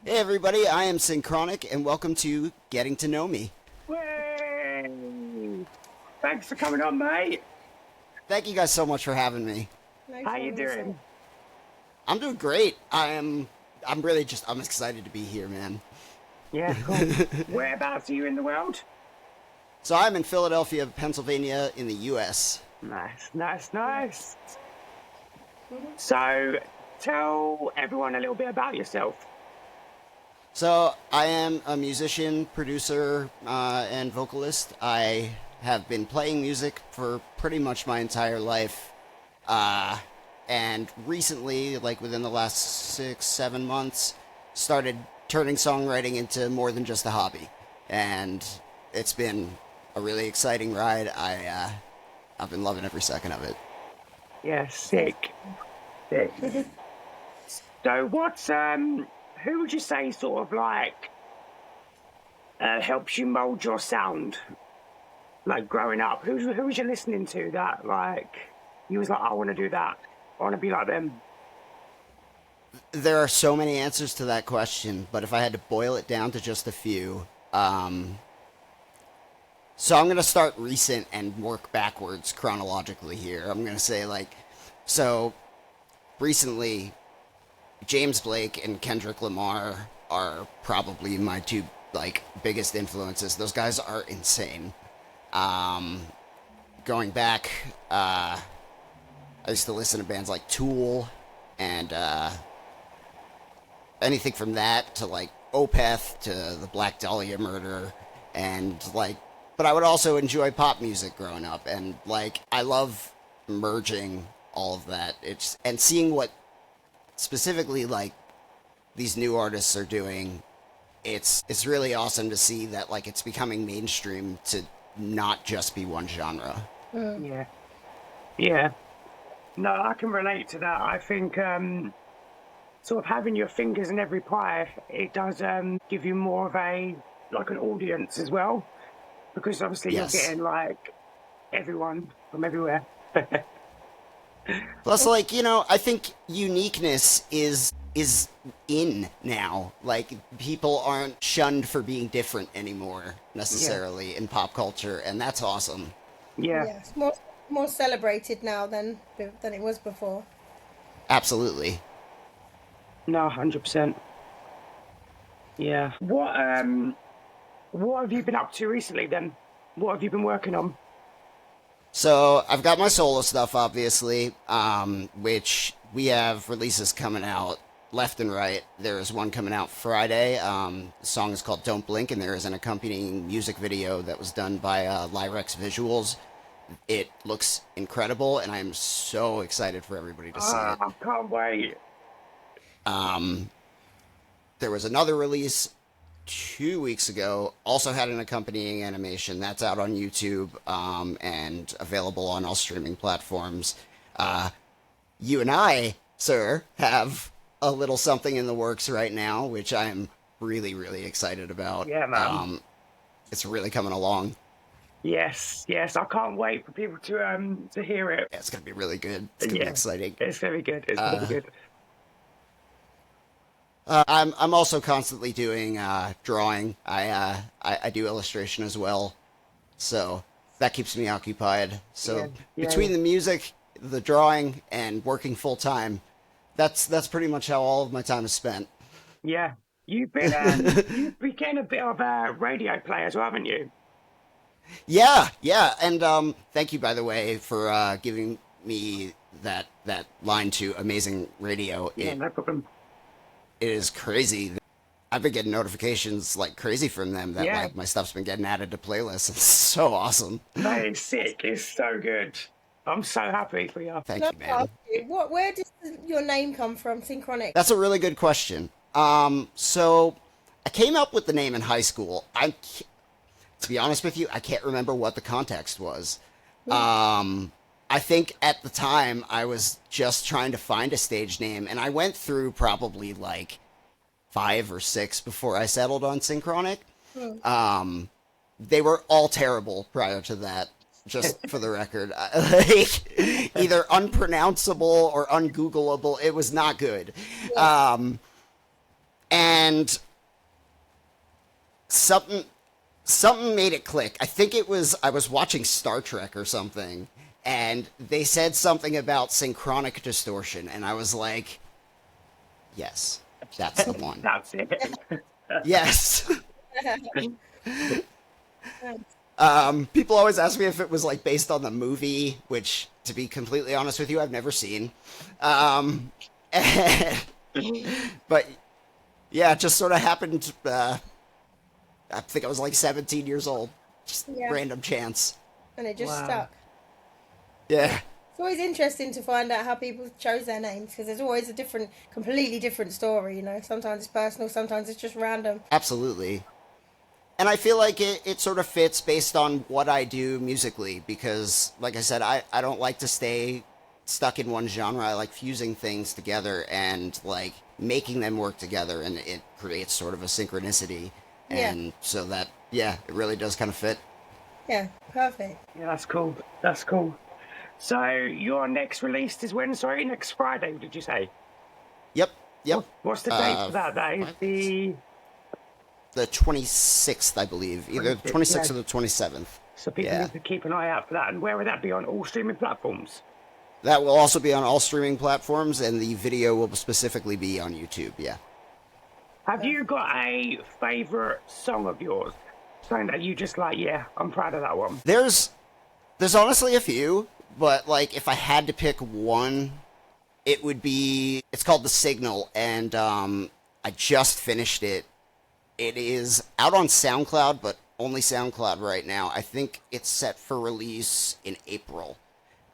Hey everybody, I am Synchronic and welcome to Getting to Know Me. Way! Thanks for coming on, mate. Thank you guys so much for having me. No How you problem at all. doing? I'm doing great. I'm I'm excited to be here, man. Yeah, cool. Whereabouts are you in the world? So I'm in Philadelphia, Pennsylvania in the US. Nice. So, tell everyone a little bit about yourself. So I am a musician, producer, and vocalist. I have been playing music for pretty much my entire life. And recently, like within the last 6-7 months, started turning songwriting into more than just a hobby. And it's been a really exciting ride. I've been loving every second of it. Yeah, sick. So, who would you say sort of like helps you mold your sound? Like growing up, who was you listening to that like you was like, I want to do that, I want to be like them? There are so many answers to that question, but if I had to boil it down to just a few, so I'm going to start recent and work backwards chronologically here. I'm going to say, so recently, James Blake and Kendrick Lamar are probably my two, biggest influences. Those guys are insane. Going back, I used to listen to bands like Tool and anything from that to Opeth to the Black Dahlia Murder and but I would also enjoy pop music growing up, and I love merging all of that. And seeing what specifically these new artists are doing. It's really awesome to see that it's becoming mainstream to not just be one genre. Yeah. No, I can relate to that. I think sort of having your fingers in every pie, it does give you more of an audience as well, because obviously Yes. you're getting everyone from everywhere. Plus, I think uniqueness is in now. People aren't shunned for being different anymore necessarily in pop culture, and that's awesome. Yeah. It's more celebrated now than it was before. Absolutely. No, 100%. Yeah. What have you been up to recently then? What have you been working on? So I've got my solo stuff, obviously, which we have releases coming out left and right. There is one coming out Friday. The song is called Don't Blink, and there is an accompanying music video that was done by Lyrex Visuals. It looks incredible, and I am so excited for everybody to see it. I can't wait. There was another release 2 weeks ago, also had an accompanying animation. That's out on YouTube and available on all streaming platforms. You and I, sir, have a little something in the works right now, which I am really, really excited about. Yeah, man. It's really coming along. Yes. I can't wait for people to hear it. Yeah, it's going to be really good. It's going to be exciting. It's very good. It's very good. I'm also constantly doing drawing. I do illustration as well, so that keeps me occupied. So between the music, the drawing, and working full time, that's pretty much how all of my time is spent. Yeah. You've been you've become a bit of a radio player as well, haven't you? Yeah, and thank you, by the way, for giving me that line to Amazing Radio. Yeah, no problem. It is crazy. I've been getting notifications like crazy from them that my stuff's been getting added to playlists. It's so awesome. That is sick. It's so good. I'm so happy for you. Thank you, man. Where does your name come from, Synchronic? That's a really good question. So I came up with the name in high school. To be honest with you, I can't remember what the context was. I think at the time I was just trying to find a stage name, and I went through probably 5 or 6 before I settled on Synchronic. They were all terrible prior to that, just for the record. Either unpronounceable or ungoogleable. It was not good. And and something made it click. I think I was watching Star Trek or something, and they said something about synchronic distortion, and I was like, yes, that's the one. That's it. Yes. People always ask me if it was like based on the movie, which, to be completely honest with you, I've never seen. But yeah, it just sort of happened. I think I was like 17 years old. Just random chance. And it just stuck. Yeah. It's always interesting to find out how people chose their names, because there's always a completely different story, you know. Sometimes it's personal, sometimes it's just random. Absolutely. And I feel like it sort of fits based on what I do musically, because, like I said, I don't like to stay stuck in one genre. I like fusing things together and, like, making them work together, and it creates sort of a synchronicity. And so that, it really does kind of fit. Yeah, perfect. Yeah, that's cool. That's cool. So your next release is when? Sorry, next Friday, did you say? Yep. What's the date for that? That is the 26th, I believe. Either the 26th or the 27th. So people need to keep an eye out for that. And where would that be, on all streaming platforms? That will also be on all streaming platforms, and the video will specifically be on YouTube, Have you got a favourite song of yours? Something that you just like, I'm proud of that one. There's honestly a few, but, like, if I had to pick one, it would be... It's called The Signal, and I just finished it. It is out on SoundCloud, but only SoundCloud right now. I think it's set for release in April.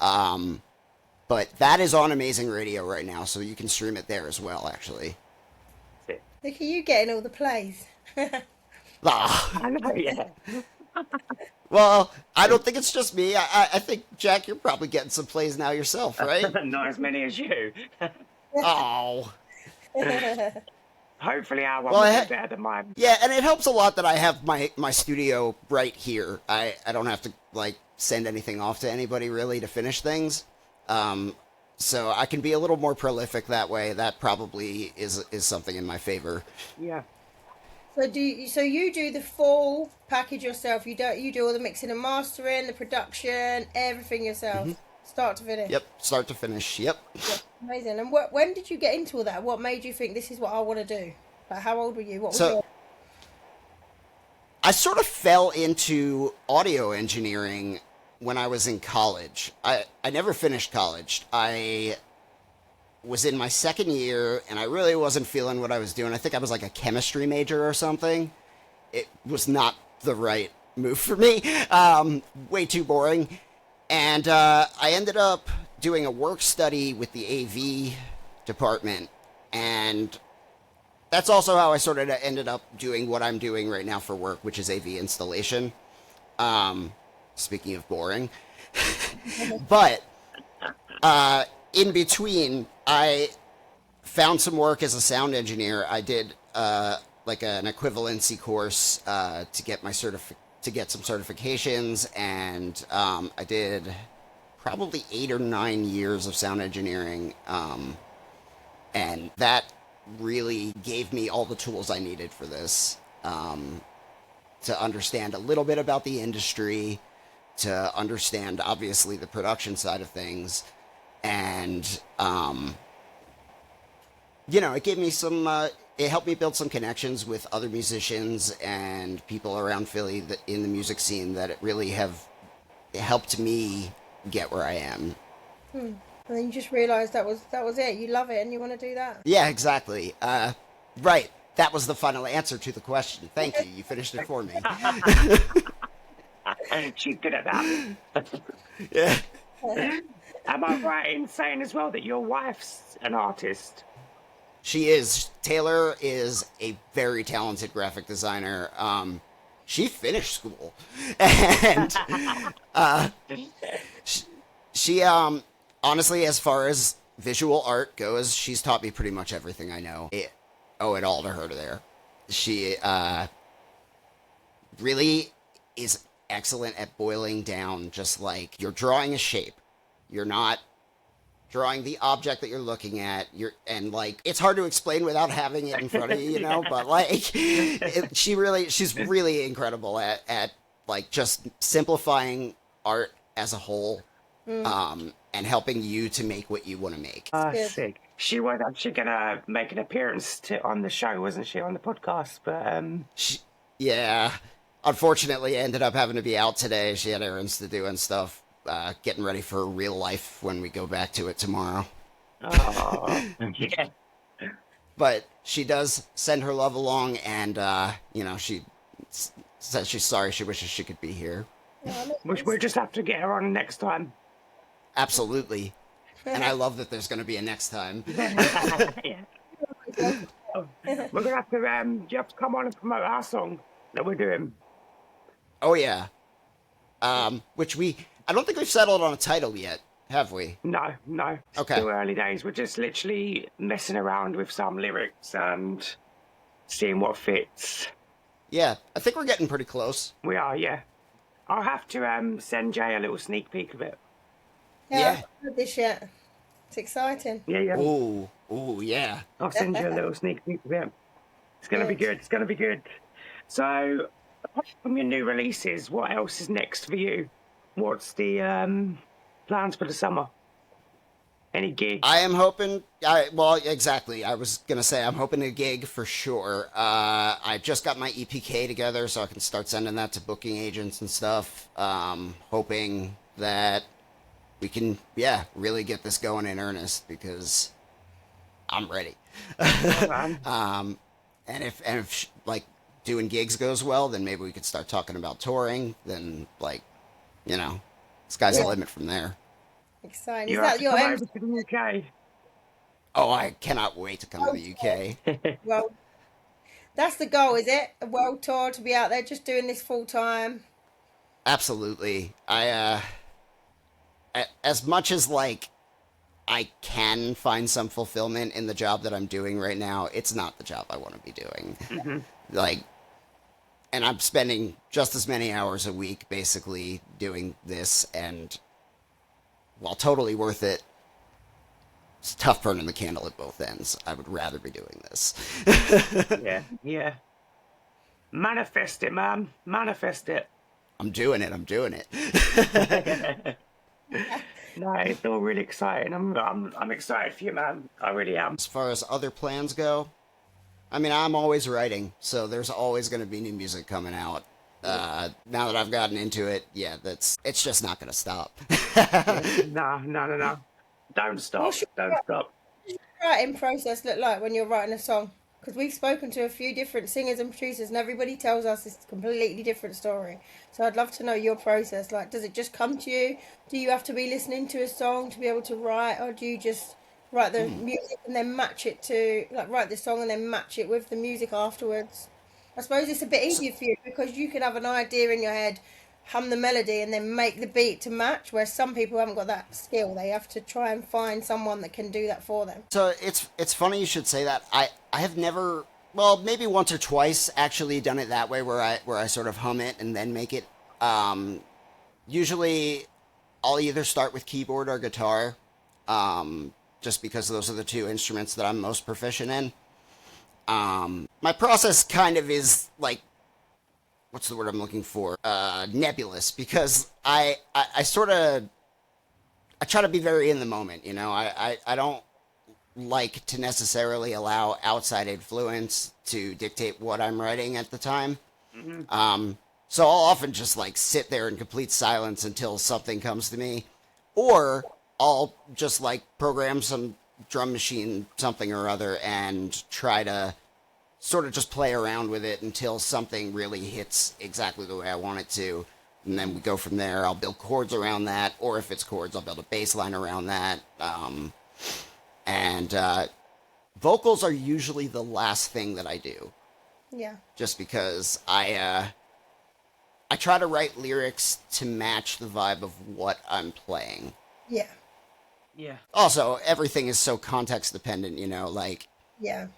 But that is on Amazing Radio right now, so you can stream it there as well, actually. Look at you getting all the plays. I know, Well, I don't think it's just me. I think, Jack, you're probably getting some plays now yourself, right? Not as many as you. Oh. Hopefully our one will be better than mine. Yeah, and it helps a lot that I have my studio right here. I don't have to, like, send anything off to anybody, really, to finish things. So I can be a little more prolific that way. That probably is something in my favor. Yeah. So you do the full package yourself. You do all the mixing and mastering, the production, everything yourself, start to finish. Yep, start to finish. Yep. Amazing. And when did you get into all that? What made you think this is what I want to do? Like, how old were you? What was your... I sort of fell into audio engineering when I was in college. I never finished college. I was in my second year, and I really wasn't feeling what I was doing. I think I was like a chemistry major or something. It was not the right move for me. Way too boring. And I ended up doing a work study with the AV department, and that's also how I sort of ended up doing what I'm doing right now for work, which is AV installation. Speaking of boring. But in between, I found some work as a sound engineer. I did like an equivalency course to get some certifications, and I did probably 8 or 9 years of sound engineering, and that really gave me all the tools I needed for this, to understand a little bit about the industry, to understand, obviously, the production side of things, and, it gave me some, it helped me build some connections with other musicians and people around Philly in the music scene that it helped me get where I am. And then you just realised that was it. You love it and you want to do that. Yeah, exactly. Right. That was the final answer to the question. Thank you. You finished it for me. She's good at that. Yeah. Am I right in saying as well that your wife's an artist? She is. Taylor is a very talented graphic designer. She finished school. And she honestly, as far as visual art goes, she's taught me pretty much everything I know. I owe it all to her there. She really is excellent at boiling down, just like, you're drawing a shape. You're not drawing the object that you're looking at. And like, it's hard to explain without having it in front of you, you know. But like, she's really incredible at like just simplifying art as a whole, and helping you to make what you want to make. Sick. She was actually gonna make an appearance on the show, wasn't she, on the podcast? But yeah, unfortunately, ended up having to be out today. She had errands to do and stuff. Getting ready for real life when we go back to it tomorrow. Oh, yeah. But she does send her love along, and she says she's sorry. She wishes she could be here. We'll just have to get her on next time. Absolutely. And I love that there's going to be a next time. Yeah. We're gonna have to you have to come on and promote our song that we're doing. Oh yeah. Which I don't think we've settled on a title yet, have we? No. Okay. Still early days. We're just literally messing around with some lyrics and seeing what fits. Yeah, I think we're getting pretty close. We are, yeah. I'll have to send Jay a little sneak peek of it. Yeah, Yeah. I haven't heard this yet. It's exciting. Yeah. Ooh, yeah. I'll send you a little sneak peek of it. It's gonna be good. It's gonna be good. So, apart from your new releases, what else is next for you? What's the plans for the summer? Any gigs? I am hoping. Exactly. I was gonna say I'm hoping to gig for sure. I just got my EPK together, so I can start sending that to booking agents and stuff. Hoping that we can, really get this going in earnest because I'm ready. And if like doing gigs goes well, then maybe we could start talking about touring. Then sky's the limit from there. Exciting. You Is have that to your come end? over to the UK. Oh, I cannot wait to come to the UK. Well, that's the goal, is it? A world tour, to be out there just doing this full time. Absolutely. As much as like I can find some fulfillment in the job that I'm doing right now, it's not the job I want to be doing. Mm-hmm. Like, and I'm spending just as many hours a week basically doing this, and while totally worth it, it's tough burning the candle at both ends. I would rather be doing this. Yeah. Manifest it, man. Manifest it. I'm doing it. No, it's all really exciting. I'm excited for you, man. I really am. As far as other plans go, I mean, I'm always writing, so there's always going to be new music coming out. Now that I've gotten into it, it's just not going to stop. No. Don't stop. What's your Don't stop. writing process look like when you're writing a song? Because we've spoken to a few different singers and producers, and everybody tells us it's a completely different story. So I'd love to know your process. Like, does it just come to you? Do you have to be listening to a song to be able to write, or do you just write the music and then match it to, like, write the song and then match it with the music afterwards? I suppose it's a bit easier for you because you can have an idea in your head, hum the melody, and then make the beat to match, whereas some people haven't got that skill. They have to try and find someone that can do that for them. So it's funny you should say that. I have never, well, maybe once or twice actually done it that way, where I sort of hum it and then make it. Usually I'll either start with keyboard or guitar, just because those are the two instruments that I'm most proficient in. My process kind of is like, what's the word I'm looking for? Nebulous, because I try to be very in the moment, I don't like to necessarily allow outside influence to dictate what I'm writing at the time. Mm-hmm. So I'll often just like sit there in complete silence until something comes to me, or I'll just like program some drum machine something or other and try to sort of just play around with it until something really hits exactly the way I want it to. And then we go from there. I'll build chords around that, or if it's chords, I'll build a bass line around that. And vocals are usually the last thing that I do. Yeah. Just because I try to write lyrics to match the vibe of what I'm playing. Yeah. Yeah. Also, everything is so context dependent, like Yeah.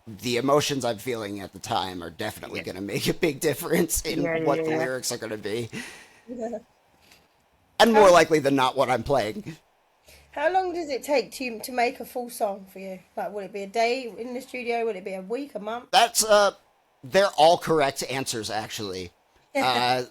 the emotions I'm feeling at the time are definitely going to make a big difference in what the lyrics are going to be. And more likely than not what I'm playing. How long does it take to make a full song for you? Like, would it be a day in the studio? Would it be a week, a month? That's they're all correct answers actually.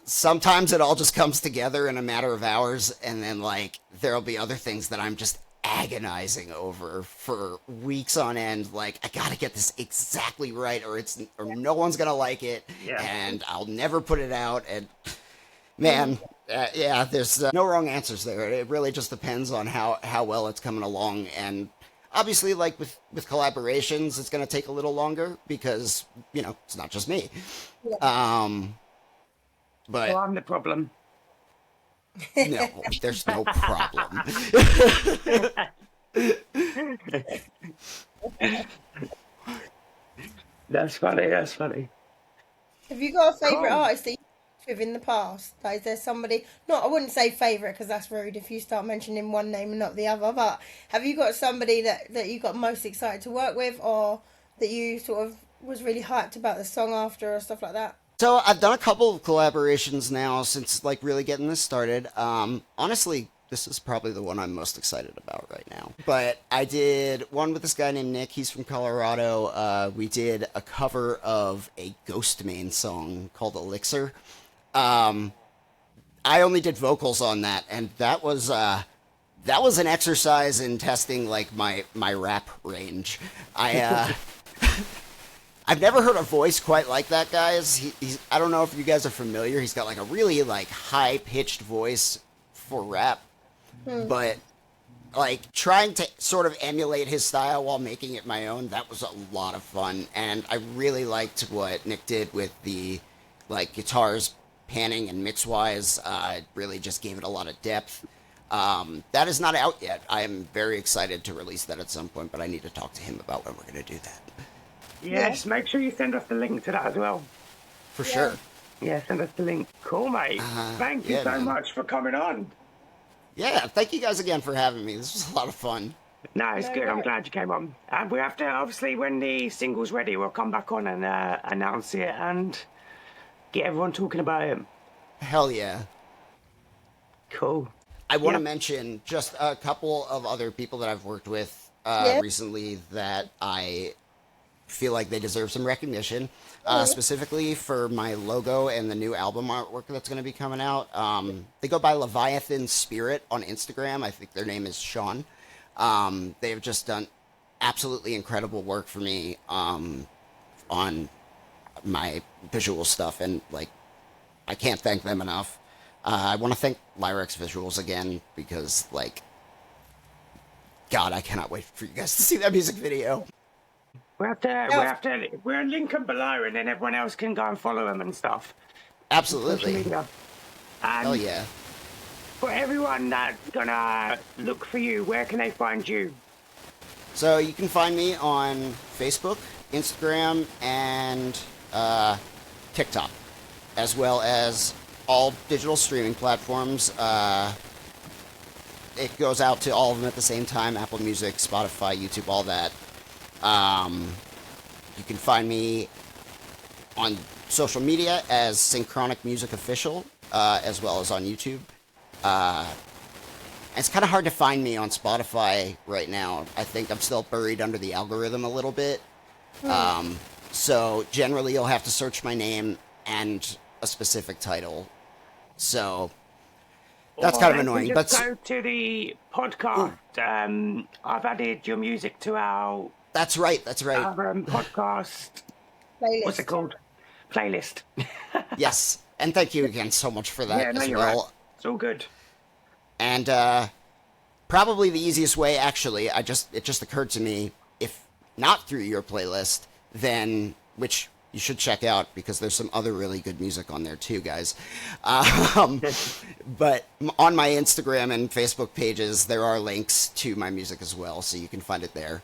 Sometimes it all just comes together in a matter of hours, and then like there'll be other things that I'm just agonizing over for weeks on end. Like, I gotta get this exactly right, or no one's gonna like it, and I'll never put it out. And man, yeah, there's no wrong answers there. It really just depends on how well it's coming along. And obviously, like with collaborations, it's gonna take a little longer because it's not just me. But Well, I'm the problem. no, there's no problem. That's funny. That's funny. Have you got a favourite Cool. artist that you've worked with in the past? Like, is there somebody? Not, I wouldn't say favourite because that's rude if you start mentioning one name and not the other. But have you got somebody that you got most excited to work with, or that you sort of was really hyped about the song after, or stuff like that? So I've done a couple of collaborations now since like really getting this started. Honestly, this is probably the one I'm most excited about right now. But I did one with this guy named Nick. He's from Colorado. We did a cover of a Ghost Main song called Elixir. I only did vocals on that, and that was an exercise in testing like my rap range. I've never heard a voice quite like that guy's. He's I don't know if you guys are familiar. He's got like a really like high pitched voice for rap, but like trying to sort of emulate his style while making it my own, that was a lot of fun. And I really liked what Nick did with the like guitars panning and mix wise. It really just gave it a lot of depth. That is not out yet. I am very excited to release that at some point, but I need to talk to him about when we're going to do that. Yes, make sure you send us the link to that as well. For sure. Yeah, send us the link. Cool, mate. Thank you so man. much for coming on. Yeah, thank you guys again for having me. This was a lot of fun. No, it's good. I'm glad you came on. And we have to, obviously, when the single's ready, we'll come back on and announce it and get everyone talking about it. Hell yeah. Cool. I want to Yeah. mention just a couple of other people that I've worked with Yeah. recently that I feel like they deserve some recognition, specifically for my logo and the new album artwork that's going to be coming out. They go by Leviathan Spirit on Instagram. I think their name is Sean. They have just done absolutely incredible work for me on my visual stuff, and like I can't thank them enough. I want to thank Lyrex Visuals again because, like, God, I cannot wait for you guys to see that music video. We'll link them below, and then everyone else can go and follow them and stuff. Social Absolutely. media. Hell yeah. For everyone that's gonna look for you, where can they find you? So you can find me on Facebook, Instagram, and TikTok, as well as all digital streaming platforms. It goes out to all of them at the same time: Apple Music, Spotify, YouTube, all that. You can find me on social media as Synchronic Music Official, as well as on YouTube. It's kind of hard to find me on Spotify right now. I think I'm still buried under the algorithm a little bit. So generally you'll have to search my name and a specific title. So that's kind of annoying. But Just go to the podcast. I've added your music to our that's right. podcast. Playlist. What's it called? Playlist. Yes. And thank you again so much for that Yeah, no, as you're well. right. It's all good. And probably the easiest way, actually, it just occurred to me, if not through your playlist, then, which you should check out because there's some other really good music on there too, guys. But on my Instagram and Facebook pages, there are links to my music as well, so you can find it there.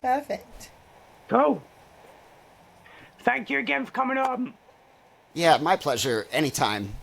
Perfect. Cool. Thank you again for coming on. Yeah, my pleasure. Anytime.